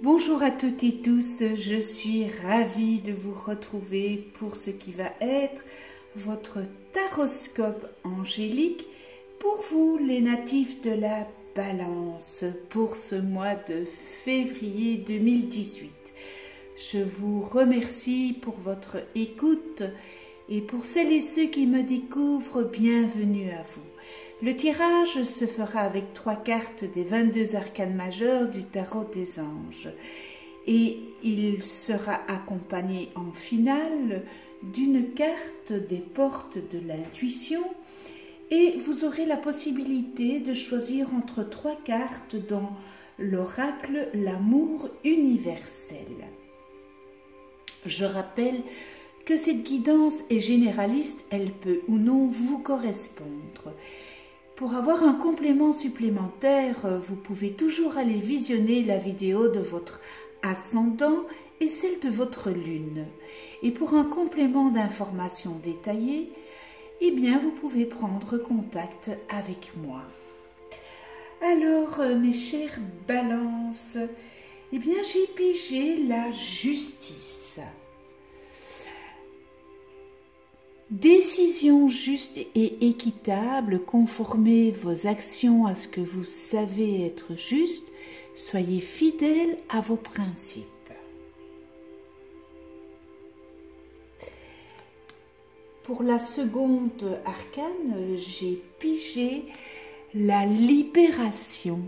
Bonjour à toutes et tous, je suis ravie de vous retrouver pour ce qui va être votre taroscope angélique pour vous les natifs de la Balance pour ce mois de février 2018. Je vous remercie pour votre écoute et pour celles et ceux qui me découvrent, bienvenue à vous. Le tirage se fera avec 3 cartes des 22 arcanes majeures du tarot des anges et il sera accompagné en finale d'une carte des portes de l'intuition et vous aurez la possibilité de choisir entre 3 cartes dans l'oracle L'amour universel. Je rappelle que cette guidance est généraliste, elle peut ou non vous correspondre. Pour avoir un complément supplémentaire, vous pouvez toujours aller visionner la vidéo de votre ascendant et celle de votre lune. Et pour un complément d'information détaillé, eh bien vous pouvez prendre contact avec moi. Alors, mes chères balances, eh bien j'ai pigé la justice. Décision juste et équitable, conformez vos actions à ce que vous savez être juste, soyez fidèles à vos principes. Pour la seconde arcane, j'ai pigé la libération.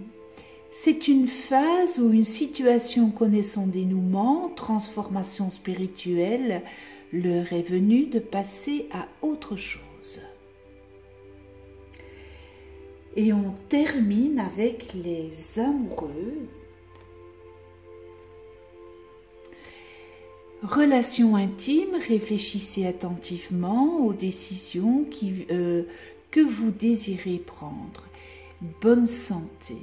C'est une phase ou une situation connaissant dénouement, transformation spirituelle. L'heure est venue de passer à autre chose. Et on termine avec les amoureux. Relation intime, réfléchissez attentivement aux décisions que vous désirez prendre. Bonne santé.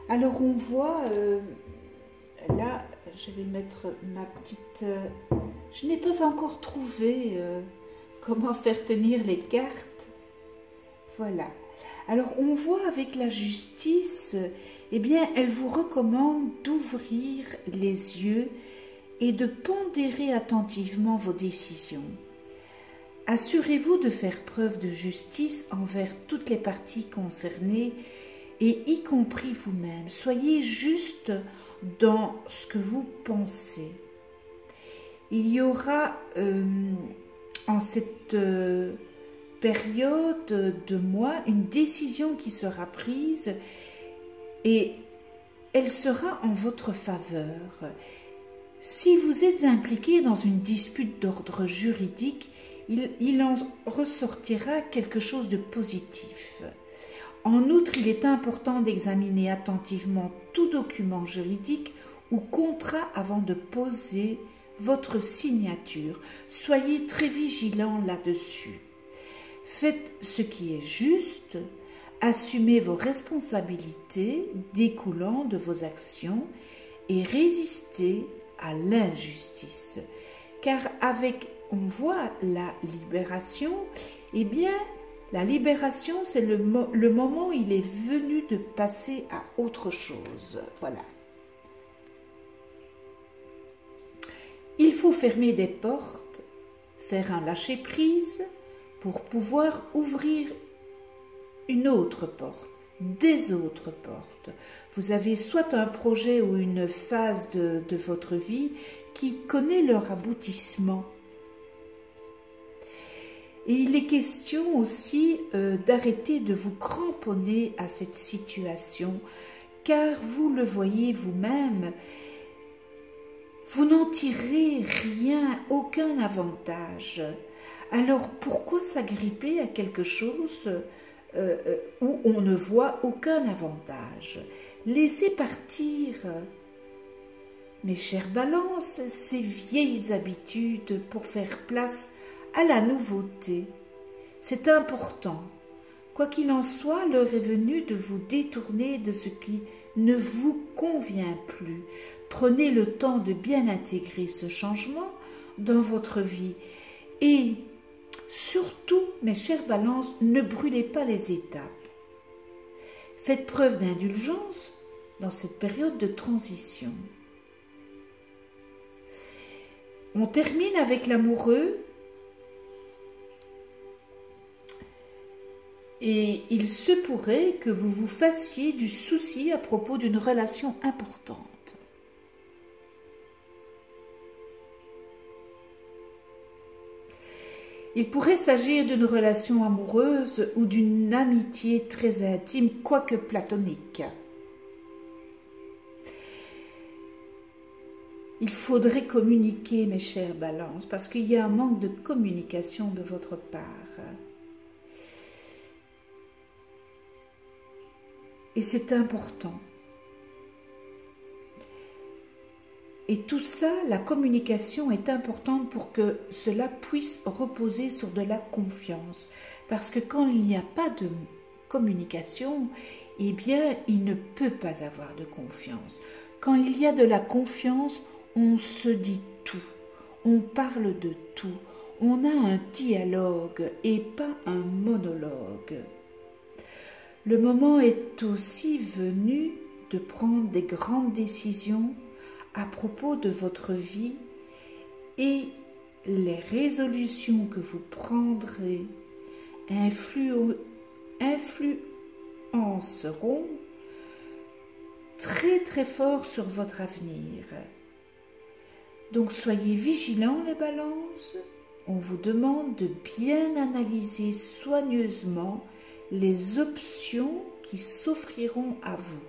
Alors on voit... Là, je vais mettre ma petite... je n'ai pas encore trouvé comment faire tenir les cartes. Voilà. Alors, on voit avec la justice, eh bien, elle vous recommande d'ouvrir les yeux et de pondérer attentivement vos décisions. Assurez-vous de faire preuve de justice envers toutes les parties concernées et y compris vous-même. Soyez juste dans ce que vous pensez. Il y aura en cette période de mois une décision qui sera prise et elle sera en votre faveur. Si vous êtes impliqué dans une dispute d'ordre juridique, il en ressortira quelque chose de positif. En outre, il est important d'examiner attentivement tout document juridique ou contrat avant de poser votre signature. Soyez très vigilant là-dessus. Faites ce qui est juste, assumez vos responsabilités découlant de vos actions et résistez à l'injustice. Car avec, on voit la libération, eh bien, la libération, c'est le moment où il est venu de passer à autre chose. Voilà. Il faut fermer des portes, faire un lâcher-prise pour pouvoir ouvrir une autre porte, des autres portes. Vous avez soit un projet ou une phase de votre vie qui connaît leur aboutissement. Et il est question aussi d'arrêter de vous cramponner à cette situation, car vous le voyez vous-même, vous n'en tirez rien, aucun avantage. Alors pourquoi s'agripper à quelque chose où on ne voit aucun avantage? Laissez partir, mes chères balances, ces vieilles habitudes pour faire place à la nouveauté. C'est important. Quoi qu'il en soit, l'heure est venue de vous détourner de ce qui ne vous convient plus. Prenez le temps de bien intégrer ce changement dans votre vie. Et surtout, mes chères balances, ne brûlez pas les étapes. Faites preuve d'indulgence dans cette période de transition. On termine avec l'amoureux. Et il se pourrait que vous vous fassiez du souci à propos d'une relation importante. Il pourrait s'agir d'une relation amoureuse ou d'une amitié très intime, quoique platonique. Il faudrait communiquer, mes chères balances, parce qu'il y a un manque de communication de votre part. Et c'est important. Et tout ça, la communication est importante pour que cela puisse reposer sur de la confiance. Parce que quand il n'y a pas de communication, eh bien, il ne peut pas avoir de confiance. Quand il y a de la confiance, on se dit tout, on parle de tout, on a un dialogue et pas un monologue. Le moment est aussi venu de prendre des grandes décisions à propos de votre vie et les résolutions que vous prendrez influenceront très très fort sur votre avenir. Donc soyez vigilants les balances, on vous demande de bien analyser soigneusement les options qui s'offriront à vous.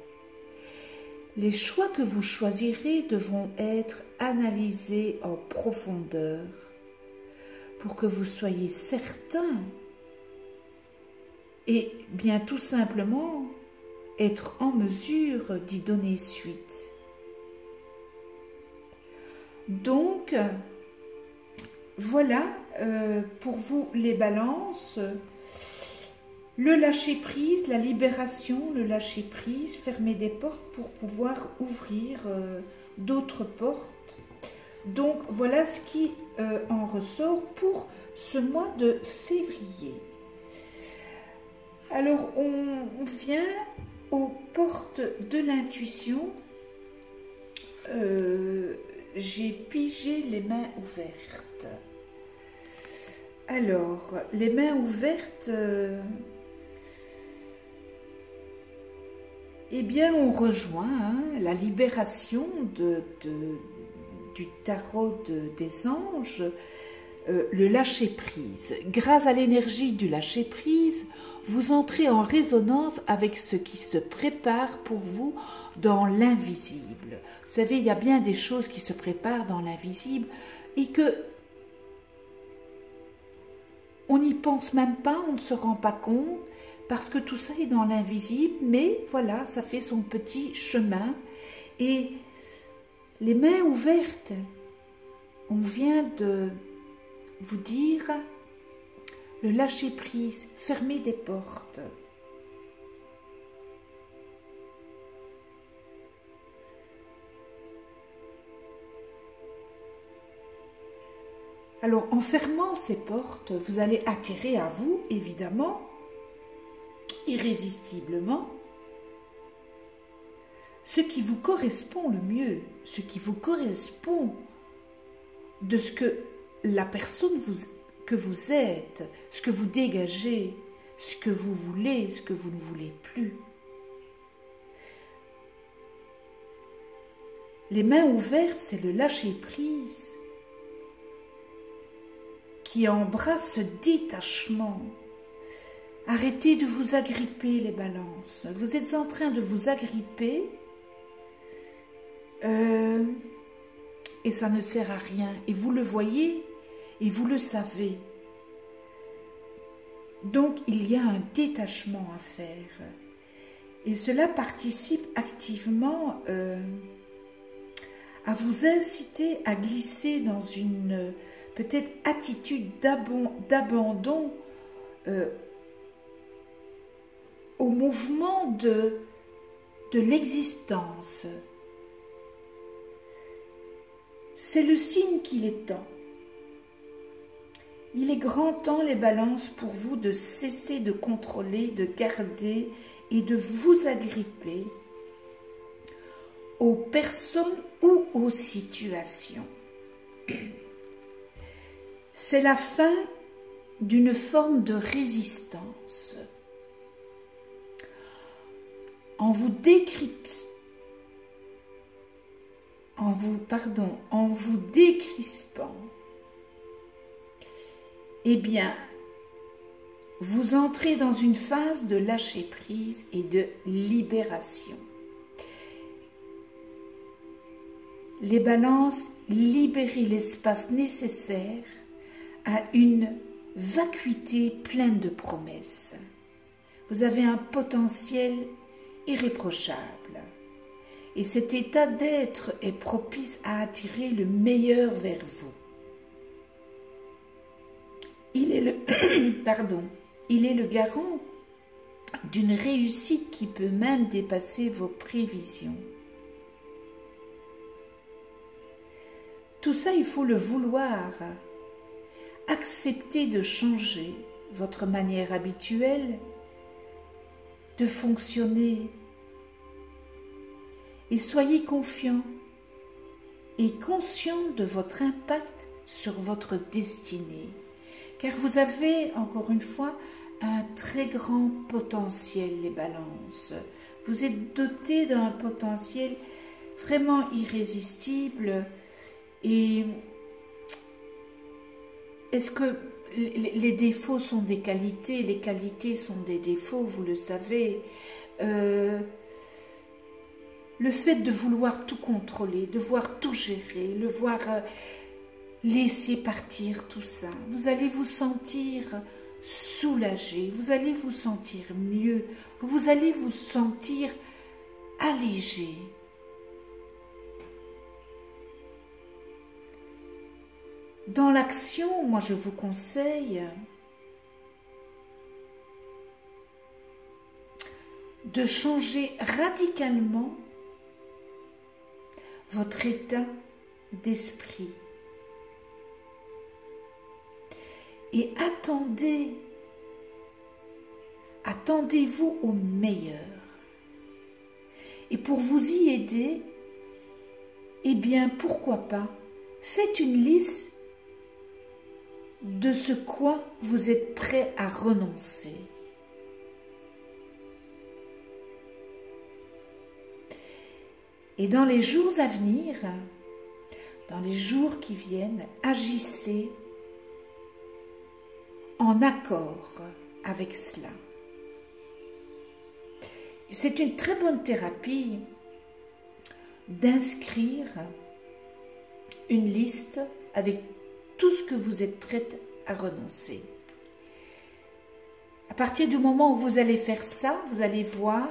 Les choix que vous choisirez devront être analysés en profondeur pour que vous soyez certain et bien tout simplement être en mesure d'y donner suite. Donc, voilà pour vous les balances. Le lâcher-prise, la libération, le lâcher-prise, fermer des portes pour pouvoir ouvrir d'autres portes. Donc, voilà ce qui en ressort pour ce mois de février. Alors, on vient aux portes de l'intuition. J'ai pigé les mains ouvertes. Alors, les mains ouvertes... eh bien, on rejoint la libération du tarot des anges, le lâcher-prise. Grâce à l'énergie du lâcher-prise, vous entrez en résonance avec ce qui se prépare pour vous dans l'invisible. Vous savez, il y a bien des choses qui se préparent dans l'invisible et que on n'y pense même pas, on ne se rend pas compte, parce que tout ça est dans l'invisible, mais voilà, ça fait son petit chemin. Et les mains ouvertes, on vient de vous dire le lâcher-prise, fermer des portes. Alors, en fermant ces portes, vous allez attirer à vous, évidemment, irrésistiblement, ce qui vous correspond le mieux, ce qui vous correspond de ce que la personne que vous êtes, ce que vous dégagez, ce que vous voulez, ce que vous ne voulez plus. Les mains ouvertes, c'est le lâcher-prise qui embrasse ce détachement. Arrêtez de vous agripper, les balances. Vous êtes en train de vous agripper et ça ne sert à rien. Et vous le voyez et vous le savez. Donc, il y a un détachement à faire. Et cela participe activement à vous inciter à glisser dans une peut-être attitude d'abandon au mouvement de l'existence. C'est le signe qu'il est temps. Il est grand temps, les balances, pour vous de cesser de contrôler, de garder et de vous agripper aux personnes ou aux situations. C'est la fin d'une forme de résistance. En vous décrispant, eh bien, vous entrez dans une phase de lâcher prise et de libération. Les balances, libérez l'espace nécessaire à une vacuité pleine de promesses. Vous avez un potentiel irréprochable. Et cet état d'être est propice à attirer le meilleur vers vous. Il est le garant d'une réussite qui peut même dépasser vos prévisions. Tout ça, il faut le vouloir. Acceptez de changer votre manière habituelle de fonctionner. Et soyez confiant et conscient de votre impact sur votre destinée. Car vous avez, encore une fois, un très grand potentiel, les balances. Vous êtes dotés d'un potentiel vraiment irrésistible. Et est-ce que les défauts sont des qualités? Les qualités sont des défauts, vous le savez. Le fait de vouloir tout contrôler, de voir tout gérer, le voir laisser partir tout ça, vous allez vous sentir soulagé, vous allez vous sentir mieux, vous allez vous sentir allégé. Dans l'action, moi je vous conseille de changer radicalement votre état d'esprit. Et attendez-vous au meilleur. Et pour vous y aider, eh bien, pourquoi pas, faites une liste de ce quoi vous êtes prêt à renoncer. Et dans les jours à venir, dans les jours qui viennent, agissez en accord avec cela. C'est une très bonne thérapie d'inscrire une liste avec tout ce que vous êtes prête à renoncer. À partir du moment où vous allez faire ça, vous allez voir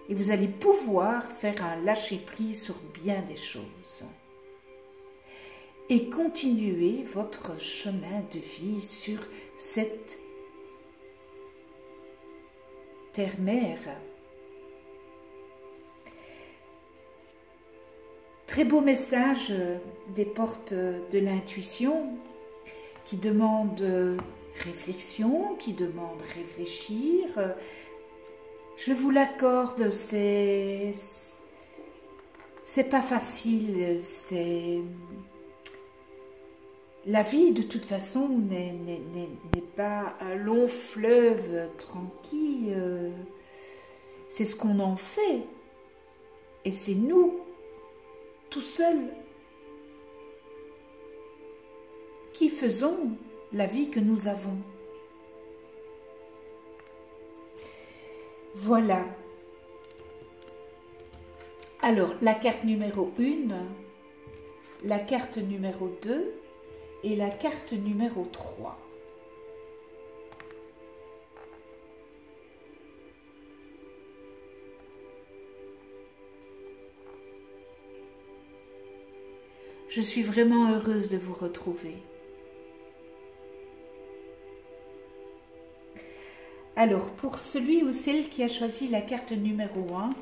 et vous allez pouvoir faire un lâcher-prise sur bien des choses. Et continuer votre chemin de vie sur cette terre-mère. Très beau message des portes de l'intuition qui demande réflexion, qui demande réfléchir. Je vous l'accorde, c'est pas facile, la vie de toute façon n'est pas un long fleuve tranquille, c'est ce qu'on en fait et c'est nous tout seuls qui faisons la vie que nous avons. Voilà. Alors, la carte numéro 1, la carte numéro 2 et la carte numéro 3. Je suis vraiment heureuse de vous retrouver. Alors, pour celui ou celle qui a choisi la carte numéro 1,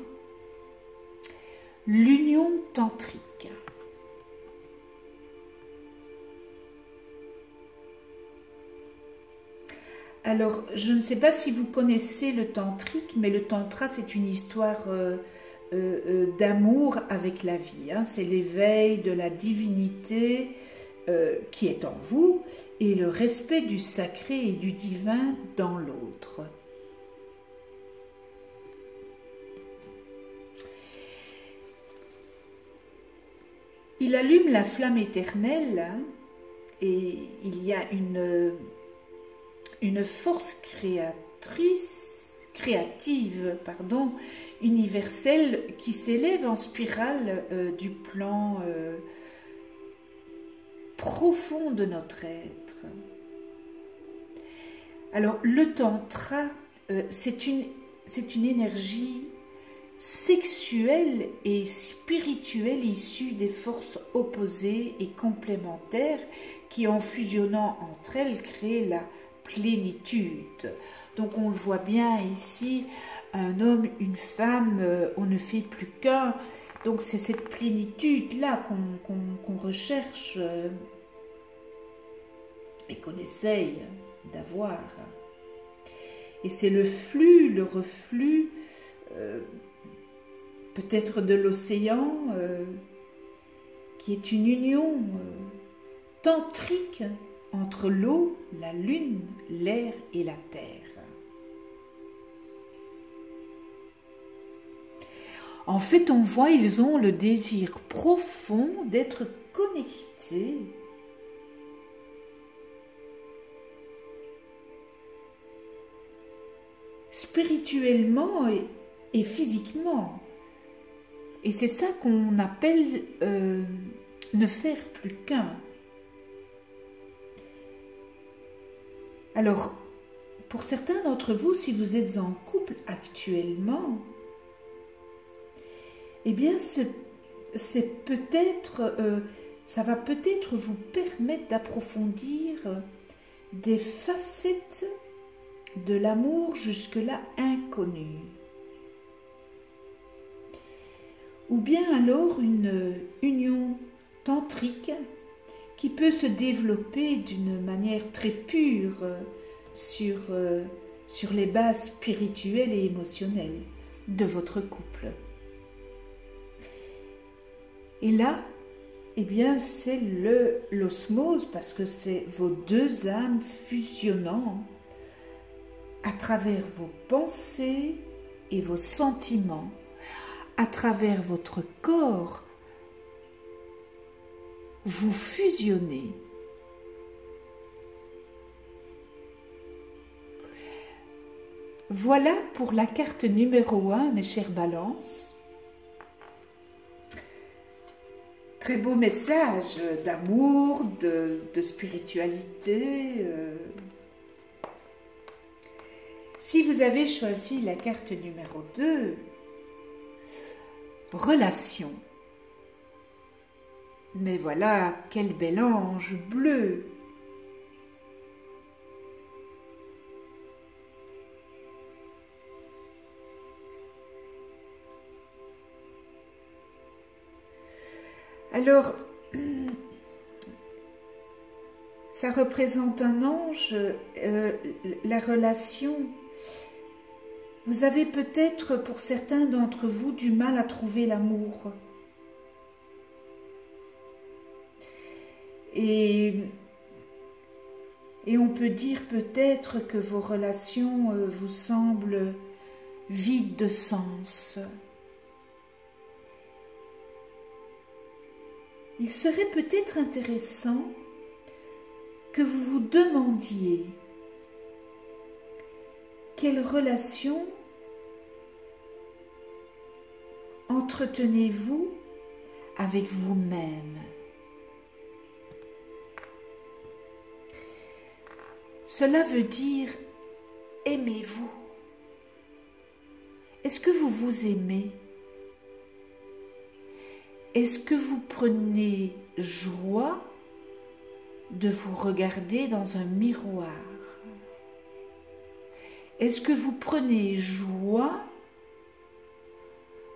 l'union tantrique. Alors, je ne sais pas si vous connaissez le tantrique, mais le tantra, c'est une histoire d'amour avec la vie, hein. C'est l'éveil de la divinité qui est en vous et le respect du sacré et du divin dans l'autre. Il allume la flamme éternelle, hein, et il y a une force créative, universelle qui s'élève en spirale du plan profond de notre être. Alors le tantra, c'est une énergie sexuelle et spirituelle issue des forces opposées et complémentaires qui, en fusionnant entre elles, créent la plénitude. Donc on le voit bien ici, un homme, une femme, on ne fait plus qu'un. Donc c'est cette plénitude-là qu'on recherche et qu'on essaye d'avoir. Et c'est le flux, le reflux, peut-être de l'océan, qui est une union tantrique entre l'eau, la lune, l'air et la terre. En fait, on voit, ils ont le désir profond d'être connectés spirituellement et physiquement. Et c'est ça qu'on appelle ne faire plus qu'un. Alors, pour certains d'entre vous, si vous êtes en couple actuellement, eh bien, c'est peut-être, ça va peut-être vous permettre d'approfondir des facettes de l'amour jusque-là inconnues. Ou bien alors une union tantrique qui peut se développer d'une manière très pure sur les bases spirituelles et émotionnelles de votre couple. Et là, eh bien, c'est l'osmose, parce que c'est vos deux âmes fusionnant à travers vos pensées et vos sentiments, à travers votre corps, vous fusionnez. Voilà pour la carte numéro 1, mes chères balances. Très beau message d'amour, de spiritualité. Si vous avez choisi la carte numéro 2, relation. Mais voilà, quel bel ange bleu! Alors, ça représente un ange, la relation. Vous avez peut-être, pour certains d'entre vous, du mal à trouver l'amour. Et on peut dire peut-être que vos relations vous semblent vides de sens. Il serait peut-être intéressant que vous vous demandiez quelle relation entretenez-vous avec vous-même? Cela veut dire aimez-vous. Est-ce que vous vous aimez? Est-ce que vous prenez joie de vous regarder dans un miroir? Est-ce que vous prenez joie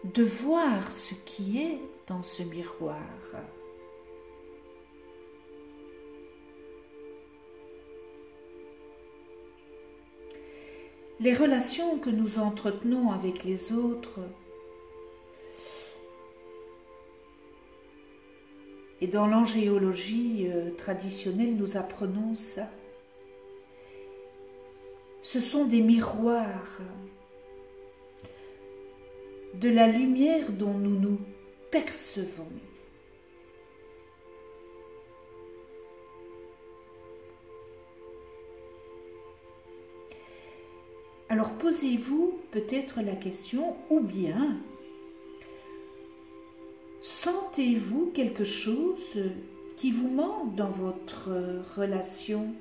de voir ce qui est dans ce miroir? les relations que nous entretenons avec les autres. Et dans l'angéologie traditionnelle, nous apprenons ça. Ce sont des miroirs de la lumière dont nous nous percevons. Alors posez-vous peut-être la question, ou bien sentez-vous quelque chose qui vous manque dans votre relation?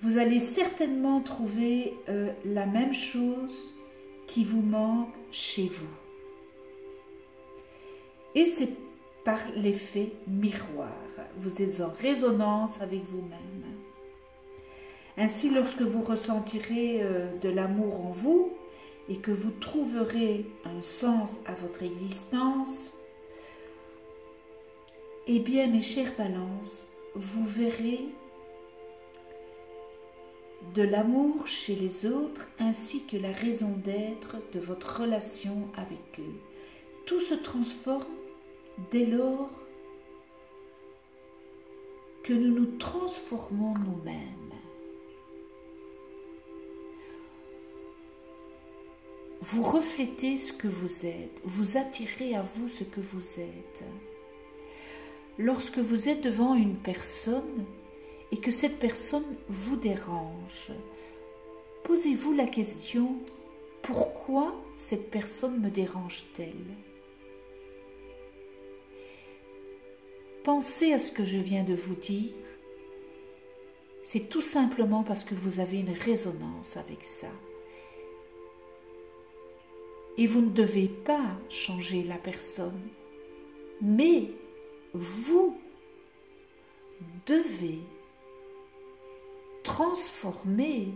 Vous allez certainement trouver la même chose qui vous manque chez vous. Et c'est par l'effet miroir. Vous êtes en résonance avec vous-même. Ainsi, lorsque vous ressentirez de l'amour en vous et que vous trouverez un sens à votre existence, eh bien, mes chères balances, vous verrez de l'amour chez les autres ainsi que la raison d'être de votre relation avec eux. Tout se transforme dès lors que nous nous transformons nous-mêmes. Vous reflétez ce que vous êtes, vous attirez à vous ce que vous êtes. Lorsque vous êtes devant une personne et que cette personne vous dérange, posez-vous la question, pourquoi cette personne me dérange-t-elle? Pensez à ce que je viens de vous dire. C'est tout simplement parce que vous avez une résonance avec ça. Et vous ne devez pas changer la personne, mais vous devez transformer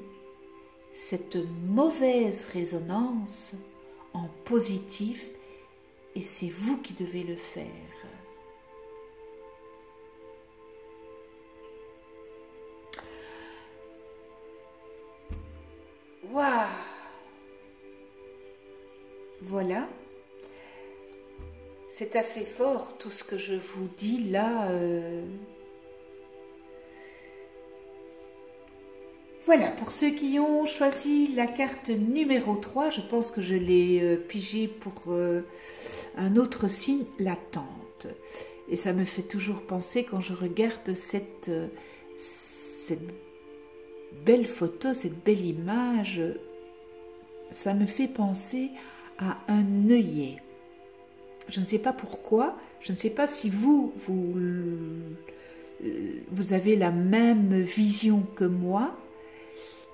cette mauvaise résonance en positif, et c'est vous qui devez le faire. Waouh! Voilà, c'est assez fort tout ce que je vous dis là. Voilà, pour ceux qui ont choisi la carte numéro 3, je pense que je l'ai pigée pour un autre signe, l'attente. Et ça me fait toujours penser quand je regarde cette belle photo, cette belle image, ça me fait penser à un œillet. Je ne sais pas pourquoi, je ne sais pas si vous avez la même vision que moi,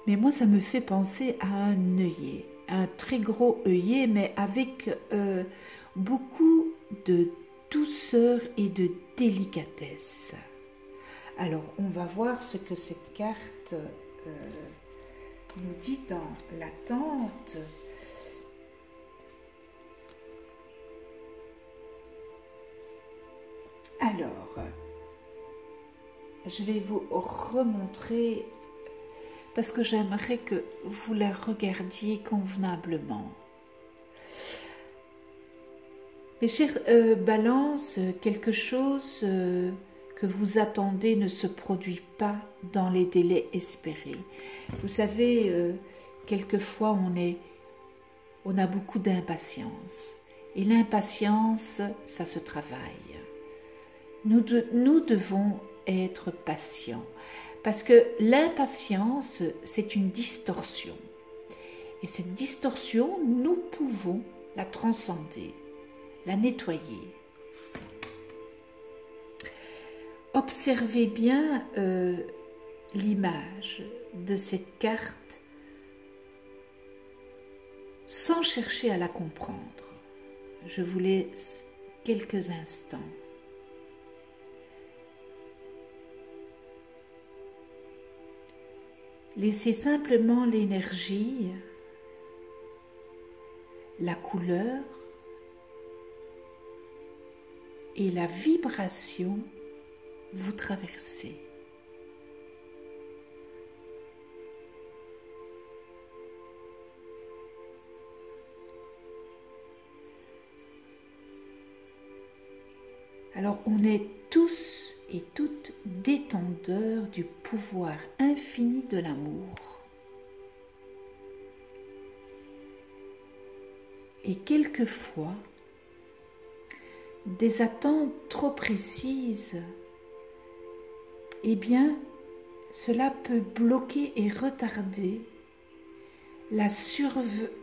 mais moi ça me fait penser à un œillet, un très gros œillet, mais avec beaucoup de douceur et de délicatesse. Alors on va voir ce que cette carte nous dit dans l'attente. Alors, je vais vous remontrer parce que j'aimerais que vous la regardiez convenablement. Mes chers balances, quelque chose que vous attendez ne se produit pas dans les délais espérés. Vous savez, quelquefois on a beaucoup d'impatience. Et l'impatience, ça se travaille. Nous devons être patients. Parce que l'impatience, c'est une distorsion. Et cette distorsion, nous pouvons la transcender, la nettoyer. Observez bien l'image de cette carte sans chercher à la comprendre. Je vous laisse quelques instants. Laissez simplement l'énergie, la couleur et la vibration vous traverser. Alors on est tous et toutes détenteurs du pouvoir infini de l'amour. Et quelquefois, des attentes trop précises, eh bien, cela peut bloquer et retarder la survenue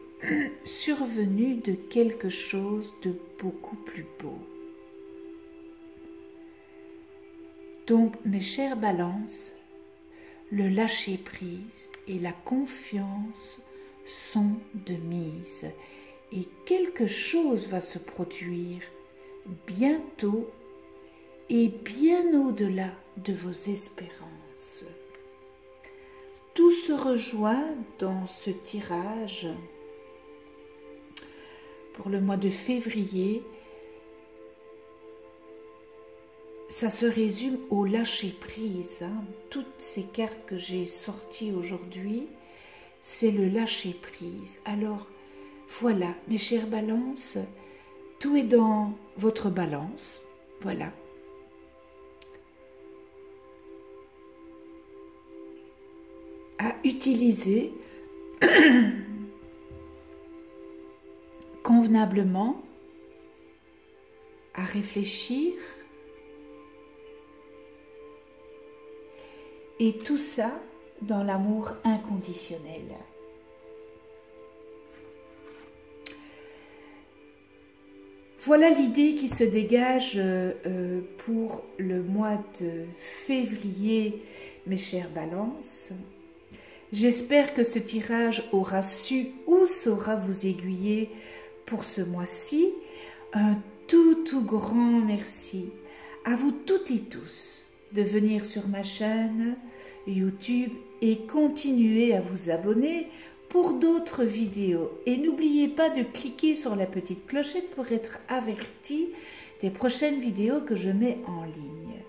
de quelque chose de beaucoup plus beau. Donc, mes chères balances, le lâcher-prise et la confiance sont de mise et quelque chose va se produire bientôt et bien au-delà de vos espérances. Tout se rejoint dans ce tirage pour le mois de février. Ça se résume au lâcher-prise. Toutes ces cartes que j'ai sorties aujourd'hui, c'est le lâcher-prise. Alors, voilà, mes chères balances, tout est dans votre balance. Voilà. À utiliser convenablement, à réfléchir. Et tout ça dans l'amour inconditionnel. Voilà l'idée qui se dégage pour le mois de février, mes chères balances. J'espère que ce tirage aura su ou saura vous aiguiller pour ce mois-ci. Un tout grand merci à vous toutes et tous de venir sur ma chaîne YouTube et continuer à vous abonner pour d'autres vidéos. Et n'oubliez pas de cliquer sur la petite clochette pour être averti des prochaines vidéos que je mets en ligne.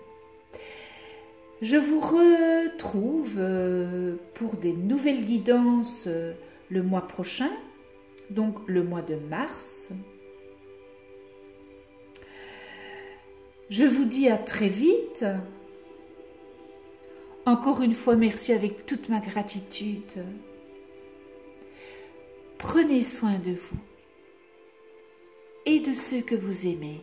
Je vous retrouve pour des nouvelles guidances le mois prochain, donc le mois de mars. Je vous dis à très vite. Encore une fois, merci avec toute ma gratitude. Prenez soin de vous et de ceux que vous aimez.